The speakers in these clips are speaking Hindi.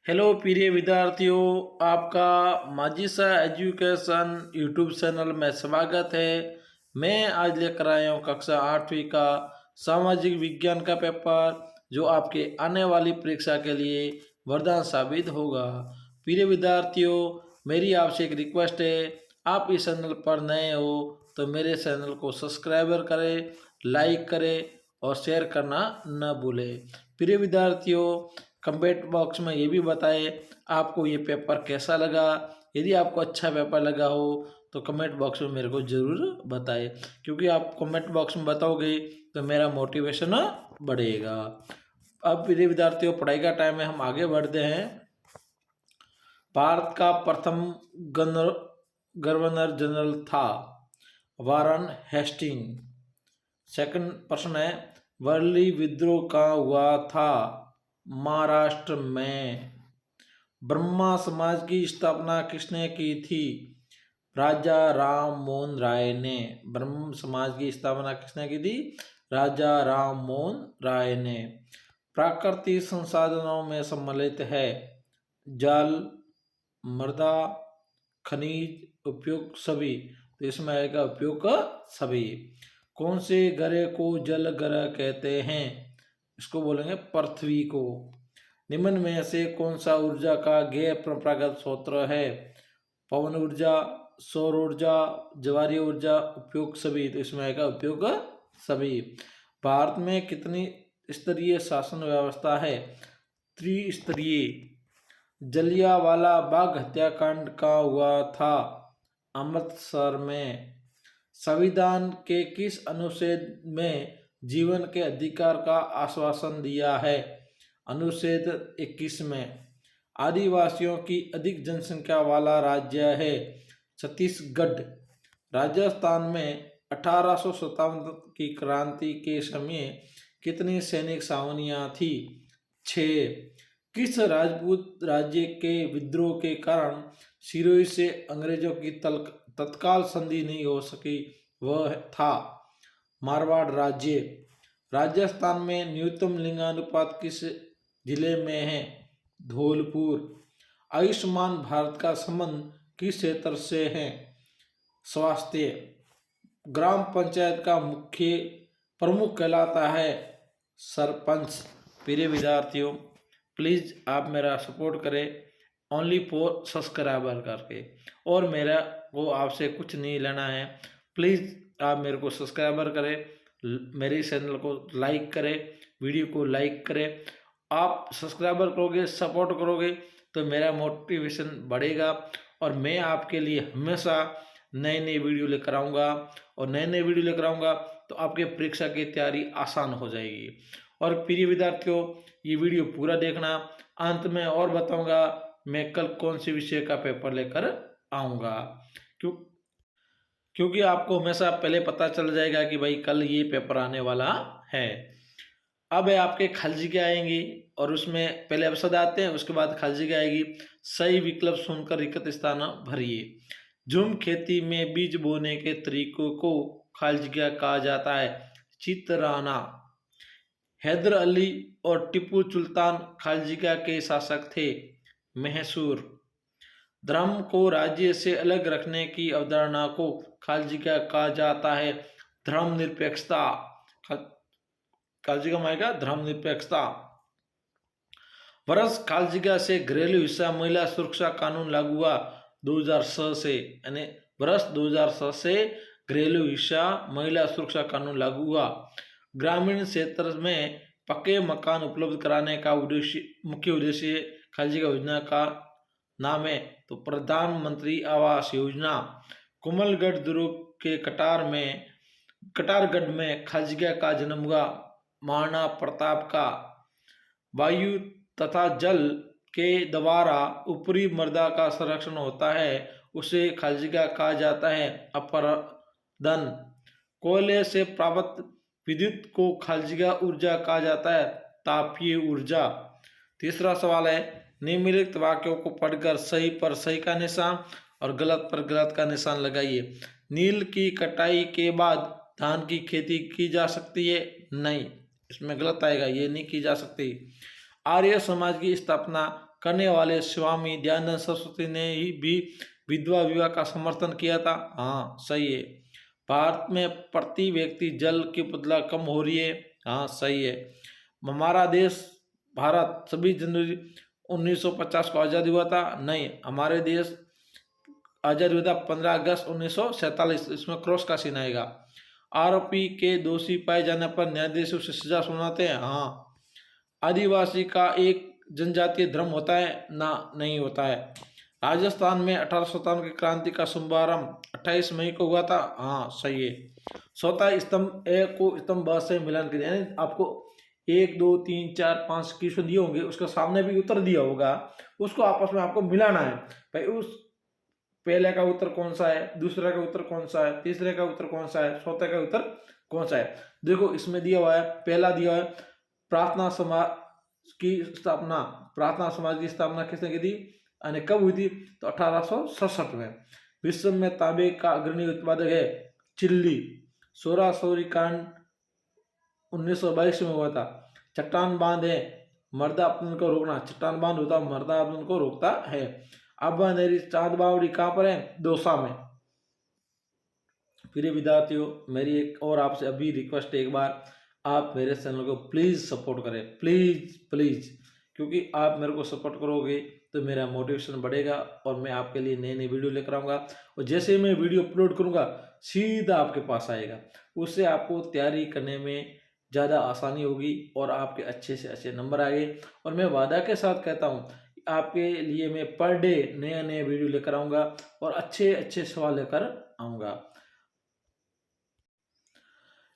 हेलो प्रिय विद्यार्थियों, आपका माजिसा एजुकेशन यूट्यूब चैनल में स्वागत है। मैं आज लेकर आया हूँ कक्षा 8वीं का सामाजिक विज्ञान का पेपर, जो आपके आने वाली परीक्षा के लिए वरदान साबित होगा। प्रिय विद्यार्थियों, मेरी आपसे एक रिक्वेस्ट है, आप इस चैनल पर नए हो तो मेरे चैनल को सब्सक्राइबर करें, लाइक करें और शेयर करना न भूलें। प्रिय विद्यार्थियों, कमेंट बॉक्स में ये भी बताएं आपको ये पेपर कैसा लगा। यदि आपको अच्छा पेपर लगा हो तो कमेंट बॉक्स में मेरे को ज़रूर बताएं, क्योंकि आप कमेंट बॉक्स में बताओगे तो मेरा मोटिवेशन बढ़ेगा। अब प्रिय विद्यार्थियों, पढ़ाई का टाइम है, हम आगे बढ़ते हैं। भारत का प्रथम गवर्नर जनरल था वारन हेस्टिंग। सेकंड प्रश्न है, वर्ली विद्रोह कहाँ हुआ था? महाराष्ट्र में। ब्रह्मा समाज की स्थापना किसने की थी? राजा राम मोहन राय ने। ब्रह्म समाज की स्थापना किसने की थी? राजा राम मोहन राय ने। प्राकृतिक संसाधनों में सम्मिलित है जल, मृदा, खनिज, उपयोग सभी। तो इसमें आएगा उपयोग सभी। कौन से ग्रह को जल ग्रह कहते हैं? इसको बोलेंगे पृथ्वी को। निम्न में से कौन सा ऊर्जा का गैर परंपरागत स्रोत है? पवन ऊर्जा, सौर ऊर्जा, ज्वारीय ऊर्जा, उपयोग सभी। तो इसमें आएगा उपयोग सभी। भारत में कितनी स्तरीय शासन व्यवस्था है? त्रिस्तरीय। जलियांवाला बाग हत्याकांड कहाँ हुआ था? अमृतसर में। संविधान के किस अनुच्छेद में जीवन के अधिकार का आश्वासन दिया है? अनुच्छेद 21 में। आदिवासियों की अधिक जनसंख्या वाला राज्य है छत्तीसगढ़। राजस्थान में 1857 की क्रांति के समय कितनी सैनिक छावनियां थी? 6। किस राजपूत राज्य के विद्रोह के कारण सिरोही से अंग्रेजों की तत्काल संधि नहीं हो सकी? वह था मारवाड़ राज्य। राजस्थान में न्यूनतम लिंगानुपात किस जिले में है? धौलपुर। आयुष्मान भारत का संबंध किस क्षेत्र से है? स्वास्थ्य। ग्राम पंचायत का मुख्य प्रमुख कहलाता है सरपंच। प्रिय विद्यार्थियों, प्लीज़ आप मेरा सपोर्ट करें ओनली फॉर सब्सक्राइबर करके, और मेरा को आपसे कुछ नहीं लेना है। प्लीज़ आप मेरे को सब्सक्राइबर करें, मेरे चैनल को लाइक करें, वीडियो को लाइक करें। आप सब्सक्राइबर करोगे, सपोर्ट करोगे तो मेरा मोटिवेशन बढ़ेगा, और मैं आपके लिए हमेशा नए नए वीडियो लेकर आऊँगा, और नए नए वीडियो लेकर आऊँगा तो आपके परीक्षा की तैयारी आसान हो जाएगी। और प्रिय विद्यार्थियों, ये वीडियो पूरा देखना। अंत में और बताऊंगा मैं कल कौन से विषय का पेपर लेकर आऊँगा, क्योंकि आपको हमेशा पहले पता चल जाएगा कि भाई कल ये पेपर आने वाला है। अब है आपके खाली जगह आएंगी, और उसमें पहले अवसद आते हैं, उसके बाद खाली जगह आएगी। सही विकल्प सुनकर रिक्त स्थान भरिए। झूम खेती में बीज बोने के तरीकों को खाली जगह कहा जाता है चितराना। हैदर अली और टीपू सुल्तान खालजी के शासक थे मैसूर। धर्म को राज्य से अलग रखने की अवधारणा को खालजी कहा जाता है धर्मनिरपेक्षता। खालजी का मायका धर्मनिरपेक्षता। वर्ष खालजी से घरेलू हिस्सा महिला सुरक्षा कानून लागू हुआ 2006 से, यानी वर्ष 2006 से घरेलू हिस्सा महिला सुरक्षा कानून लागू हुआ। ग्रामीण क्षेत्र में पक्के मकान उपलब्ध कराने का मुख्य उद्देश्य खालजी का योजना का नाम है तो प्रधानमंत्री आवास योजना। कुमलगढ़ दुर्ग के कटारगढ़ में खालजी का जन्म हुआ। महाराणा प्रताप का वायु तथा जल के द्वारा ऊपरी मृदा का संरक्षण होता है, उसे खालजी कहा जाता है अपरदन। कोयले से प्राप्त विद्युत को खालजी ऊर्जा कहा जाता है तापीय ऊर्जा। तीसरा सवाल है, निम्नलिखित वाक्यों को पढ़कर सही पर सही का निशान और गलत पर गलत का निशान लगाइए। नील की कटाई के बाद धान की खेती की जा सकती है? नहीं, इसमें गलत आएगा, ये नहीं की जा सकती। आर्य समाज की स्थापना करने वाले स्वामी दयानंद सरस्वती ने ही भी विधवा विवाह का समर्थन किया था। हाँ सही है। भारत में प्रति व्यक्ति जल की उपलब्धता कम हो रही है। हाँ सही है। हमारा देश भारत 26 जनवरी 1950 को आज़ाद हुआ था। नहीं, हमारे देश आज़ाद हुआ था 15 अगस्त 1947। इसमें क्रॉस का सीन आएगा। आरोपी के दोषी पाए जाने पर न्यायाधीश उसे सजा सुनाते हैं। हाँ। आदिवासी का एक जनजातीय धर्म होता है ना? नहीं होता है। राजस्थान में 1857 की क्रांति का शुभारंभ 28 मई को हुआ था। हाँ सही है। चौथा स्तंभ ए को स्तंभ ब से मिलान कर यानी आपको 1 2 3 4 5 क्वेश्चन दिए होंगे, उसका सामने भी उत्तर दिया होगा, उसको आपस में आपको मिलाना है। भाई उस पहले का उत्तर कौन सा है, दूसरे का उत्तर कौन सा है, तीसरे का उत्तर कौन सा है, चौथे का उत्तर कौन सा है। देखो इसमें दिया हुआ है, पहला दिया हुआ है प्रार्थना समाज की स्थापना। प्रार्थना समाज की स्थापना किसने की थी यानी कब हुई थी? तो 1867 में। विश्व में तांबे का अग्रणी उत्पादक है चिल्ली। सोरा सोरी कांड 1922 में हुआ था। चट्टान बांध है मर्दा अपने को रोकना। चट्टान बांध होता मर्दा अपने को रोकता है। अब्बा नेरी चांद बावड़ी कहाँ पर है? दौसा में। प्रिय विद्यार्थियों, मेरी एक और आपसे अभी रिक्वेस्ट है, एक बार आप मेरे चैनल को प्लीज़ सपोर्ट करें, प्लीज़ प्लीज़, क्योंकि आप मेरे को सपोर्ट करोगे तो मेरा मोटिवेशन बढ़ेगा और मैं आपके लिए नई नई वीडियो लेकर आऊँगा। और जैसे ही मैं वीडियो अपलोड करूँगा सीधा आपके पास आएगा। उससे आपको तैयारी करने में ज़्यादा आसानी होगी और आपके अच्छे से अच्छे नंबर आएंगे। और मैं वादा के साथ कहता हूँ आपके लिए मैं पर डे नया नया वीडियो लेकर आऊँगा और अच्छे अच्छे सवाल लेकर आऊँगा।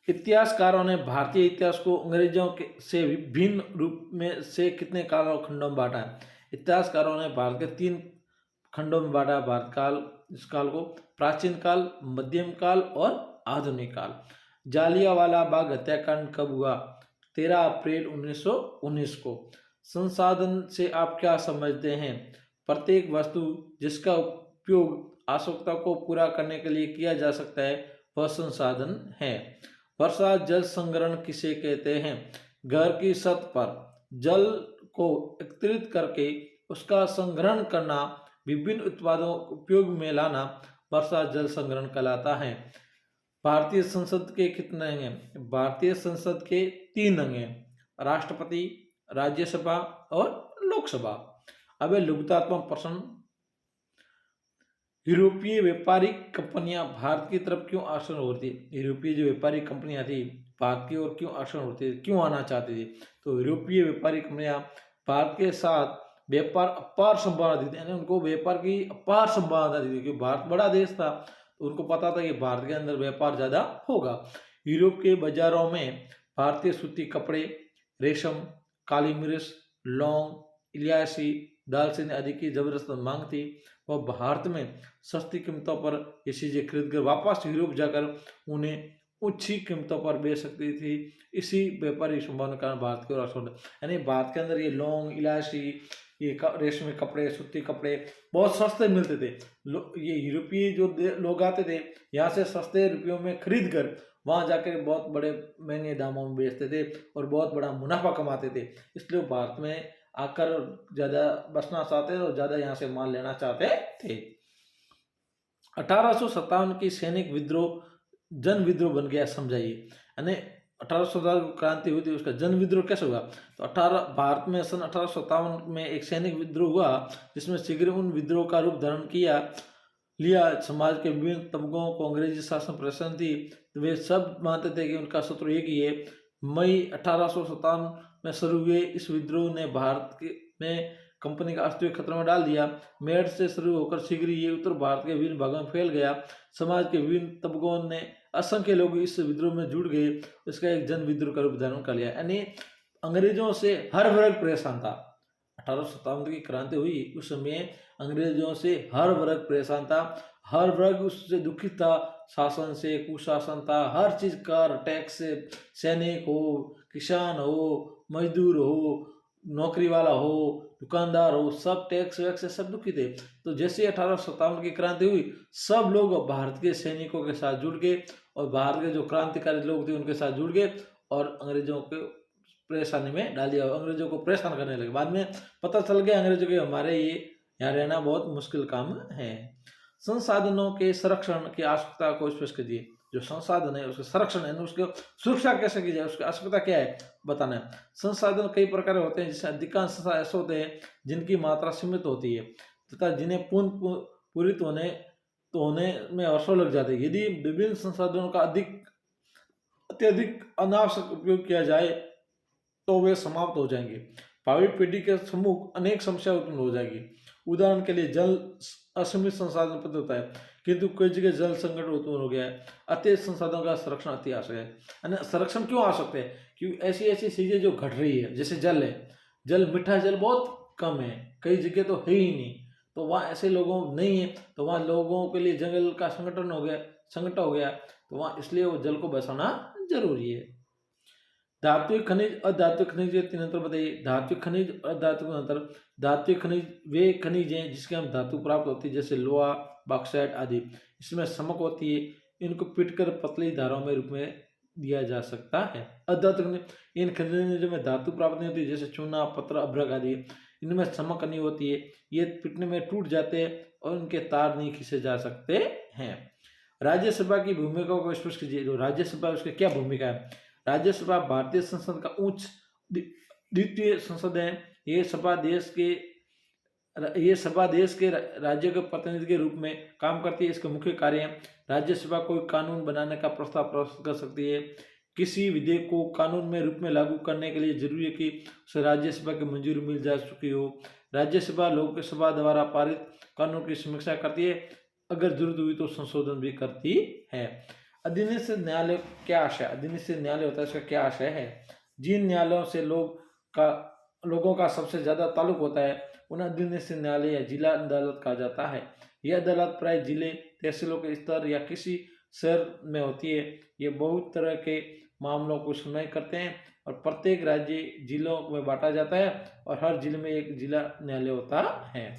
इतिहासकारों ने भारतीय इतिहास को अंग्रेजों के से भिन्न रूप में से कितने कालखंडों में बांटा है? इतिहासकारों ने भारत के 3 खंडों में बांटा भारत काल, इस काल को प्राचीन काल, मध्यम काल और आधुनिक काल। जालियांवाला बाग हत्याकांड कब हुआ? 13 अप्रैल 1919 को। संसाधन से आप क्या समझते हैं? प्रत्येक वस्तु जिसका उपयोग आवश्यकता को पूरा करने के लिए किया जा सकता है वह संसाधन है। वर्षा जल संग्रहण किसे कहते हैं? घर की छत पर जल को एकत्रित करके उसका संग्रहण करना, विभिन्न उत्पादों उपयोग में लाना वर्षा जल संग्रहण कहलाता है। भारतीय संसद के कितने अंग हैं? भारतीय संसद के 3 अंग हैं, राष्ट्रपति, राज्यसभा और लोकसभा। अब लघुतात्मक प्रश्न, यूरोपीय व्यापारिक कंपनियां भारत की तरफ क्यों आकर्षण होती है? यूरोपीय जो व्यापारिक कंपनियां थी भारत की ओर क्यों आकर्षण होती थी, क्यों आना चाहती थी? तो यूरोपीय व्यापारिक कंपनियां भारत के साथ व्यापार अपार संभावना दी थी, यानी उनको व्यापार की अपार संभावना दी थी, क्योंकि भारत बड़ा देश था तो उनको पता था कि भारत के अंदर व्यापार ज्यादा होगा। यूरोप के बाजारों में भारतीय सूती कपड़े, रेशम, काली मिर्च, लौंग, इलायची, दालचीनी आदि की जबरदस्त मांग थी। वह भारत में सस्ती कीमतों पर ये चीज़ें खरीद कर वापस यूरोप जाकर उन्हें ऊंची कीमतों पर बेच सकती थी। इसी व्यापारी संभावना के कारण भारत की ओर आकर्षण, यानी भारत के अंदर ये लौंग, इलायची, ये रेशमी कपड़े, सूती कपड़े बहुत सस्ते मिलते थे। ये यूरोपीय जो लोग आते थे यहाँ से सस्ते रुपयों में खरीद कर वहाँ जाकर बहुत बड़े महंगे दामों में बेचते थे और बहुत बड़ा मुनाफा कमाते थे। इसलिए भारत में आकर ज़्यादा बसना चाहते थे और ज़्यादा यहाँ से माल लेना चाहते थे। 1857 की सैनिक विद्रोह जन विद्रोह बन गया, समझाइए। यानी 1857 को क्रांति हुई थी, उसका जन विद्रोह कैसे हुआ? तो भारत में सन 1857 में एक सैनिक विद्रोह हुआ जिसमें शीघ्र उन विद्रोह का रूप धारण लिया। समाज के विभिन्न तबकों को अंग्रेजी शासन पसंद थी, तो वे सब मानते थे कि उनका शत्रु एक ही है। मई 1857 में शुरू हुए इस विद्रोह ने भारत में कंपनी का अस्तित्व खतरे में डाल दिया। मेरठ से शुरू होकर शीघ्र ये उत्तर भारत के विभिन्न भागों में फैल गया। समाज के विभिन्न तबकों ने असंख्य लोग इस विद्रोह में जुड़ गए। इसका एक जन विद्रोह का रूप धारण कर लिया, यानी अंग्रेजों से हर वर्ग परेशान था। 1857 की क्रांति हुई उस समय अंग्रेजों से हर वर्ग परेशान था, हर वर्ग उससे दुखित था, शासन से, कुशासन था, हर चीज कर, टैक्स से, सैनिक हो, किसान हो, मजदूर हो, नौकरी वाला हो, दुकानदार हो, सब टैक्स वैक्स से सब दुखी थे। तो जैसे 1857 की क्रांति हुई सब लोग भारत के सैनिकों के साथ जुड़ गए और भारत के जो क्रांतिकारी लोग थे उनके साथ जुड़ गए और अंग्रेजों के परेशानी में डाल दिया, अंग्रेजों को परेशान करने लगे। बाद में पता चल गया अंग्रेजों के हमारे ये यहाँ रहना बहुत मुश्किल काम है। संसाधनों के संरक्षण की आवश्यकता को स्पष्ट कीजिए। जो संसाधन है उसके संरक्षण है, उसकी सुरक्षा कैसे की जाए, उसकी आवश्यकता क्या है बताना है। संसाधन कई प्रकार होते हैं, जिसमें अधिकांश संसाधन ऐसे होते हैं जिनकी मात्रा सीमित होती है तथा जिन्हें पूरित होने में वर्षों लग जाते हैं। यदि विभिन्न संसाधनों का अत्यधिक अनावश्यक उपयोग किया जाए तो वे समाप्त हो जाएंगे। भावी पीढ़ी के सम्मुख अनेक समस्या उत्पन्न हो जाएगी। उदाहरण के लिए जल असीमित संसाधन उपलब्ध होता है, किंतु कई जगह जल संकट उत्पन्न हो गया है। अत्यधिक संसाधनों का संरक्षण अति आवश्यक है। संरक्षण क्यों आवश्यक है? क्योंकि ऐसी ऐसी चीजें जो घट रही है, जैसे जल है, मीठा जल बहुत कम है, कई जगह तो है ही नहीं, तो वहाँ ऐसे लोगों नहीं है, तो वहाँ लोगों के लिए जंगल का संकट हो गया, तो वहाँ इसलिए वो जल को बचाना जरूरी है। धात्विक खनिज, अधात्विक खनिज, ये तीन अंतर बताइए। धात्विक खनिज, अधात्विक अंतर। धात्विक खनिज वे खनिज हैं जिसके हम धातु प्राप्त होती है, जैसे लोहा, बॉक्साइट आदि। इसमें समक होती है, इनको पीटकर पतली धाराओं में रूप में दिया जा सकता है। अधात्विक खनिज, इन खनिजों में धातु प्राप्त नहीं होती, जैसे चूना, पत्थर, अभ्रक आदि। इनमें समक नहीं होती है, ये पीटने में टूट जाते हैं और इनके तार नहीं खींचे जा सकते हैं। राज्यसभा की भूमिका को स्पष्ट कीजिए। जो राज्यसभा उसकी क्या भूमिका है? राज्यसभा भारतीय संसद का उच्च द्वितीय संसद है। ये सभा देश के राज्य के प्रतिनिधि के रूप में काम करती है। इसके मुख्य कार्य है, राज्यसभा कोई कानून बनाने का प्रस्ताव प्रस्तुत कर सकती है। किसी विधेयक को कानून में रूप में लागू करने के लिए जरूरी है कि उसे राज्यसभा की मंजूरी मिल जा चुकी हो। राज्यसभा लोकसभा द्वारा पारित कानून की समीक्षा करती है, अगर जरूरत हुई तो संशोधन भी करती है। अधिनिष्ठ न्यायालय क्या आशय? अधिनिष्ठ न्यायालय होता है, इसका क्या आशय है? जिन न्यायालयों से लोगों का सबसे ज्यादा ताल्लुक होता है उन्हें अधिनिष्ठ न्यायालय या जिला अदालत कहा जाता है। यह अदालत प्राय जिले, तहसीलों के स्तर या किसी शहर में होती है। ये बहुत तरह के मामलों को सुनवाई करते हैं और प्रत्येक राज्य जिलों में बांटा जाता है और हर जिले में एक जिला न्यायालय होता है।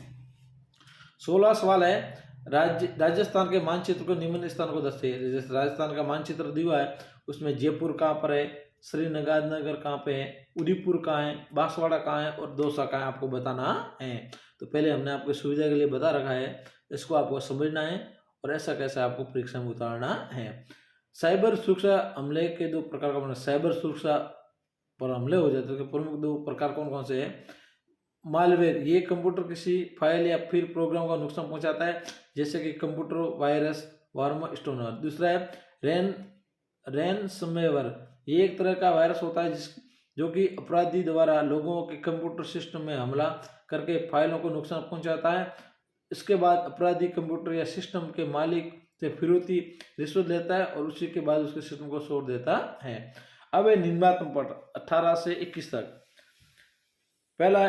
16 सवाल है। राजस्थान के मानचित्र को निम्न स्थान को दर्शाइए। जैसे राजस्थान का मानचित्र दिया है, उसमें जयपुर कहाँ पर है, श्रीगंगानगर कहाँ पे है, उदयपुर कहाँ है, बांसवाड़ा कहाँ है और दौसा कहाँ है, आपको बताना है। तो पहले हमने आपको सुविधा के लिए बता रखा है, इसको आपको समझना है और ऐसा कैसे आपको परीक्षा में उतारना है। साइबर सुरक्षा हमले के दो प्रकार का, साइबर सुरक्षा पर हमले हो जाते हैं, प्रमुख दो प्रकार कौन कौन से हैं? मालवेयर, ये कंप्यूटर किसी फाइल या फिर प्रोग्राम का नुकसान पहुंचाता है, जैसे कि कंप्यूटर वायरस, वर्म स्टोनर। दूसरा है रैनसमवेयर, ये एक तरह का वायरस होता है जो कि अपराधी द्वारा लोगों के कंप्यूटर सिस्टम में हमला करके फाइलों को नुकसान पहुंचाता है। इसके बाद अपराधी कंप्यूटर या सिस्टम के मालिक से फिरौती रिश्वत लेता है और उसी के बाद उसके सिस्टम को छोड़ देता है। अब निम्नात्मक पट 18 से 21 तक। पहला,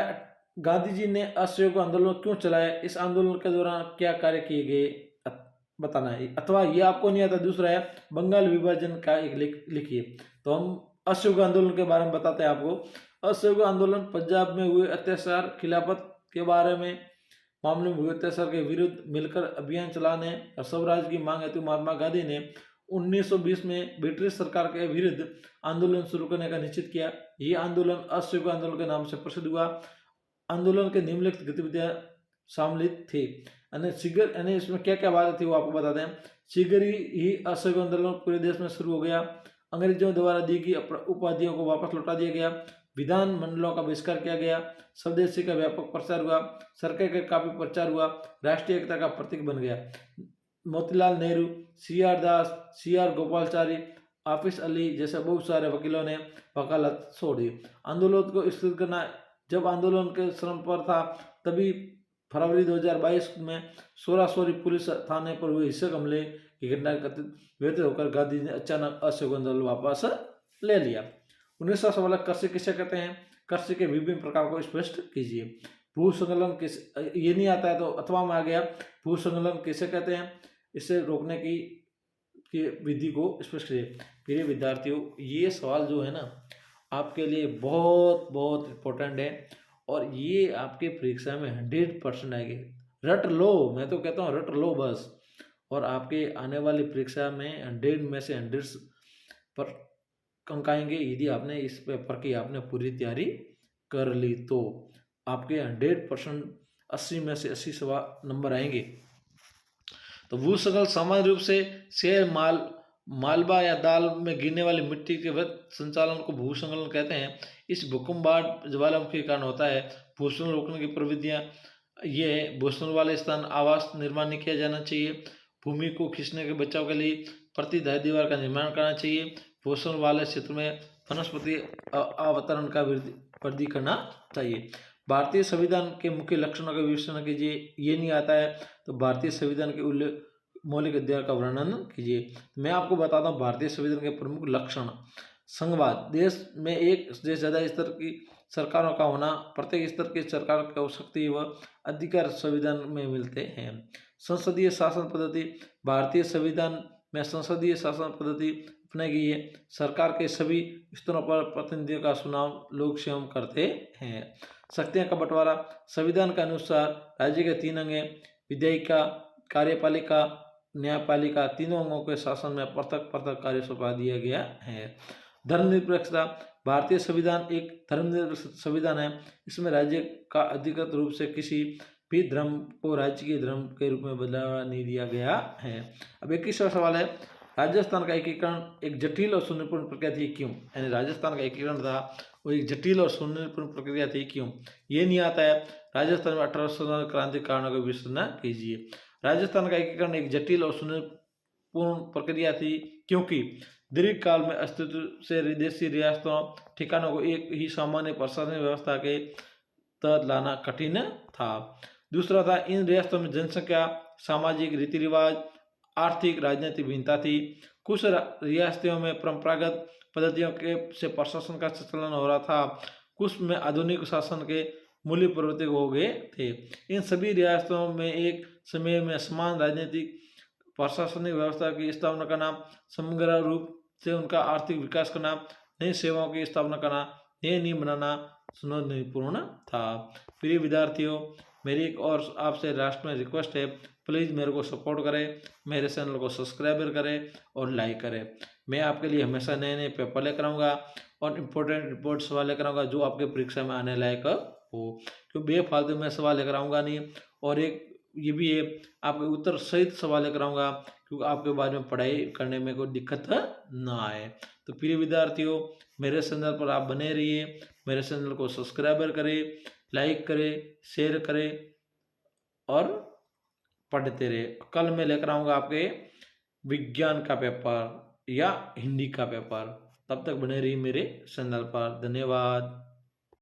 गांधी जी ने असहयोग आंदोलन क्यों चलाया, इस आंदोलन के दौरान क्या कार्य किए गए बताना है, अथवा ये आपको नहीं आता। दूसरा है बंगाल विभाजन का एक लिखिए। तो हम असहयोग आंदोलन के बारे में बताते हैं आपको। असहयोग आंदोलन पंजाब में हुए अत्याचार, खिलाफत के बारे में मामले में हुए अत्याचार के विरुद्ध मिलकर अभियान चलाने और स्वराज की मांग हेतु महात्मा गांधी ने 1920 में ब्रिटिश सरकार के विरुद्ध आंदोलन शुरू करने का निश्चित किया। ये आंदोलन असहयोग आंदोलन के नाम से प्रसिद्ध हुआ। आंदोलन के निम्नलिखित गतिविधियां शामिल थी। इसमें क्या क्या बात थी वो आपको बताते हैं। शीघ्र ही असहयोग आंदोलन पूरे देश में शुरू हो गया। अंग्रेजों द्वारा दी गई उपाधियों को वापस लौटा दिया गया। विधान मंडलों का बहिष्कार किया गया। स्वदेशी का व्यापक प्रचार हुआ। सरकार का काफी प्रचार हुआ। राष्ट्रीय एकता का प्रतीक बन गया। मोतीलाल नेहरू, CR दास, CR गोपालाचारी, हाफिज अली जैसे बहुत सारे वकीलों ने वकालत छोड़ दी। आंदोलन को स्थगित करना, जब आंदोलन के श्रम पर था तभी फरवरी 2022 में सोरासोरी पुलिस थाने पर हुए हिंसक हमले की घटना व्यतीत होकर गांधी ने अचानक असहयोग आंदोलन वापस ले लिया। 19 सवाल, कृषि किसे कहते हैं? कृषि के विभिन्न प्रकार को स्पष्ट कीजिए। भू संकलन ये नहीं आता है तो अथवा में आ गया। भू संकलन किसे कहते हैं? इसे रोकने की विधि को स्पष्ट कीजिए। प्रिय विद्यार्थियों, ये सवाल जो है ना आपके लिए बहुत बहुत इम्पोर्टेंट है और ये आपके परीक्षा में 100% आएगी। रट लो, मैं तो कहता हूँ रट लो बस, और आपके आने वाली परीक्षा में 100 में से 100 पर अंक आएंगे यदि आपने इस पेपर की आपने पूरी तैयारी कर ली तो। आपके 100% 80 में से 80 नंबर आएंगे। तो भूस्खलन सामान्य रूप से शेर मालबा या दाल में गिरने वाली मिट्टी के वृत्त संचालन को भूस्खलन कहते हैं। इस भूकंपवाद ज्वालामुखी के कारण होता है। भूस्खलन रोकने की प्रविधियां ये है, भूस्खलन वाले स्थान आवास निर्माण नहीं किया जाना चाहिए। भूमि को खींचने के बचाव के लिए प्रतिधाय दीवार का निर्माण करना चाहिए। भूस्खलन वाले क्षेत्र में वनस्पति अवतरण का वृद्धि करना चाहिए। भारतीय संविधान के मुख्य लक्षणों का विश्लेषण कीजिए। ये नहीं आता है तो भारतीय संविधान के मौलिक अधिकार का वर्णन कीजिए। मैं आपको बताता हूँ भारतीय संविधान के प्रमुख लक्षण। संघवाद, देश में एक से ज्यादा स्तर की सरकारों का होना, प्रत्येक स्तर की सरकार को शक्ति व अधिकार संविधान में मिलते हैं। संसदीय शासन पद्धति, भारतीय संविधान में संसदीय शासन पद्धति अपनाई गई है। सरकार के सभी स्तरों पर प्रतिनिधियों का चुनाव लोग स्वयं करते हैं। शक्तियां का बंटवारा, संविधान के अनुसार राज्य के 3 अंग हैं, विधायिका, कार्यपालिका, न्यायपालिका। तीनों अंगों के शासन में पृथक पृथक कार्य सौंपा दिया गया है। धर्मनिरपेक्षता, भारतीय संविधान एक धर्मनिरपेक्ष संविधान है। इसमें राज्य का अधिकृत रूप से किसी भी धर्म को राज्य के धर्म के रूप में बदलावा नहीं दिया गया है। अब 21वां सवाल है, राजस्थान का एकीकरण एक जटिल और सुनिपूर्ण प्रक्रिया थी क्यों? यानी राजस्थान का एकीकरण था वो एक जटिल और सुनिपूर्ण प्रक्रिया थी क्यों? ये नहीं आता है। राजस्थान में 1870 क्रांति के कारणों का विश्लेषण कीजिए। राजस्थान का एकीकरण एक जटिल और सुनिपूर्ण प्रक्रिया थी क्योंकि दीर्घकाल में अस्तित्व से विदेशी रियासतों ठिकानों को एक ही सामान्य प्रशासनिक व्यवस्था के तहत लाना कठिन था। दूसरा था, इन रियासतों में जनसंख्या, सामाजिक रीति रिवाज, आर्थिक राजनीतिक भिन्नता थी। कुछ रियासतों में परंपरागत पद्धतियों के से प्रशासन का संचालन हो रहा था, कुछ में आधुनिक शासन के मूल्य परिवर्तित हो गए थे। इन सभी रियासतों में एक समय में समान राजनीतिक प्रशासनिक व्यवस्था की स्थापना करना, समग्र रूप से उनका आर्थिक विकास करना, नई सेवाओं की स्थापना करना, नए नियम बनाना चुनौतीपूर्ण था। प्रिय विद्यार्थियों, मेरी एक और आपसे लास्ट में रिक्वेस्ट है, प्लीज़ मेरे को सपोर्ट करें, मेरे चैनल को सब्सक्राइब करें और लाइक करें। मैं आपके लिए हमेशा नए नए पेपर लेकर आऊँगा और इम्पोर्टेंट रिपोर्ट सवाल लेकर आऊँगा जो आपके परीक्षा में आने लायक हो, क्योंकि बेफालतू में सवाल लेकर आऊँगा नहीं। और एक ये भी है, आपके उत्तर सहित सवाल लेकर आऊँगा क्योंकि आपके बारे में पढ़ाई करने में कोई दिक्कत ना आए। तो प्रिय विद्यार्थियों, मेरे चैनल पर आप बने रहिए, मेरे चैनल को सब्सक्राइब करें, लाइक करें, शेयर करें और पढ़ते रहे। कल मैं लेकर आऊँगा आपके विज्ञान का पेपर या हिंदी का पेपर। तब तक बने रहिए मेरे चैनल पर। धन्यवाद।